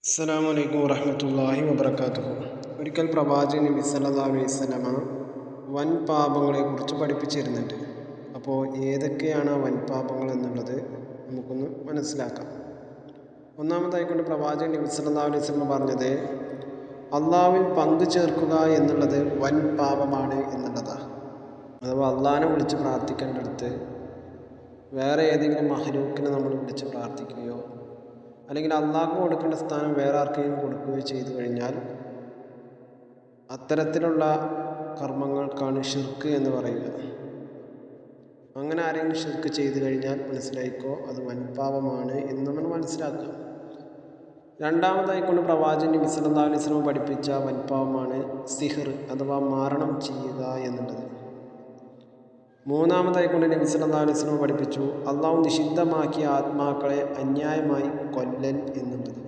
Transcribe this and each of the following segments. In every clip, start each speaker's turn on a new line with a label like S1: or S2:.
S1: അസ്സലാമു അലൈക്കും വറഹ്മത്തുള്ളാഹി വബറകാതുഹു. ഒരിക്കൽ പ്രവാചകൻ നബി സല്ലല്ലാഹു അലൈഹി വസല്ലമ വൻ പാപങ്ങളെക്കുറിച്ച് പഠിപ്പിച്ചിരുന്നുണ്ട്. അപ്പോൾ ഏതൊക്കെയാണ് ആ വൻ പാപങ്ങൾ എന്നുള്ളത് നമുക്കൊന്ന് മനസ്സിലാക്കാം. ഒന്നാമതായിക്കൊണ്ട് പ്രവാചകൻ നബി സല്ലല്ലാഹു അലൈഹി വസല്ലമ പറഞ്ഞത് അള്ളാഹുവിൽ പങ്കു ചേർക്കുക എന്നുള്ളത് വൻ പാപമാണ് എന്നുള്ളതാണ്. അഥവാ അള്ളാഹിനെ വിളിച്ച് പ്രാർത്ഥിക്കേണ്ടടുത്ത് വേറെ ഏതെങ്കിലും മഹ്ലൂക്കിനെ നമ്മൾ വിളിച്ച് പ്രാർത്ഥിക്കുകയോ അല്ലെങ്കിൽ അള്ളാഹ്ക്ക് കൊടുക്കേണ്ട സ്ഥാനം വേറെ ആർക്കെങ്കിലും കൊടുക്കുകയോ ചെയ്തു കഴിഞ്ഞാൽ അത്തരത്തിലുള്ള കർമ്മങ്ങൾക്കാണ് ഷിർക്ക് എന്ന് പറയുക. അങ്ങനെ ആരെങ്കിലും ഷിർക്ക് ചെയ്തു കഴിഞ്ഞാൽ മനസ്സിലായിക്കോ അത് വൻപാപമാണ് എന്ന് നമ്മൾ മനസ്സിലാക്കുക. രണ്ടാമതായിക്കൊണ്ട് പ്രവാചകൻ നബി സല്ലല്ലാഹു അലൈഹി വസല്ലം പഠിപ്പിച്ച വൻപാപമാണ് സിഹർ അഥവാ മാരണം ചെയ്യുക എന്നുള്ളത്. മൂന്നാമതായിക്കൊണ്ട് നബി സല്ലല്ലാഹു അലൈഹി വസല്ലം പഠിപ്പിച്ചു അള്ളാഹു നിഷിദ്ധമാക്കിയ ആത്മാക്കളെ അന്യായമായി കൊല്ലൽ എന്നുള്ളത്.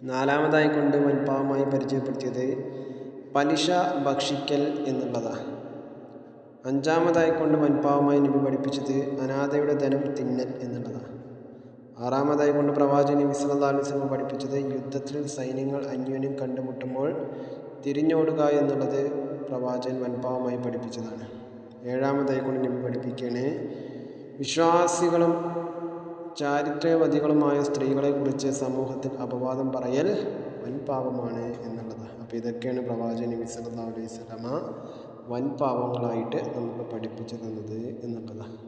S1: നാലാമതായിക്കൊണ്ട് വൻപാപമായി പരിചയപ്പെടുത്തിയത് പലിശ ഭക്ഷിക്കൽ എന്നുള്ളതാണ്. അഞ്ചാമതായിക്കൊണ്ട് വൻപാപമായി നബി പഠിപ്പിച്ചത് അനാഥയുടെ ധനം തിന്നൽ എന്നുള്ളതാണ്. ആറാമതായിക്കൊണ്ട് പ്രവാചകൻ നബി സല്ലല്ലാഹു അലൈഹി വസല്ലം പഠിപ്പിച്ചത് യുദ്ധത്തിൽ സൈന്യങ്ങൾ അന്യോന്യം കണ്ടുമുട്ടുമ്പോൾ തിരിഞ്ഞോടുക എന്നുള്ളത് പ്രവാചകൻ വൻപാപമായി പഠിപ്പിച്ചതാണ്. ഏഴാമതായിക്കൊണ്ട് നബി പഠിപ്പിക്കുകയാണ് വിശ്വാസികളും ചാരിത്രവതികളുമായ സ്ത്രീകളെക്കുറിച്ച് സമൂഹത്തിൽ അപവാദം പറയൽ വൻപാപമാണ് എന്നുള്ളത്. അപ്പോൾ ഇതൊക്കെയാണ് പ്രവാചകൻ നബി സല്ലല്ലാഹു അലൈഹി വസല്ലമ വൻപാപങ്ങളായിട്ട് നമുക്ക് പഠിപ്പിച്ചു തന്നത് എന്നുള്ളതാണ്.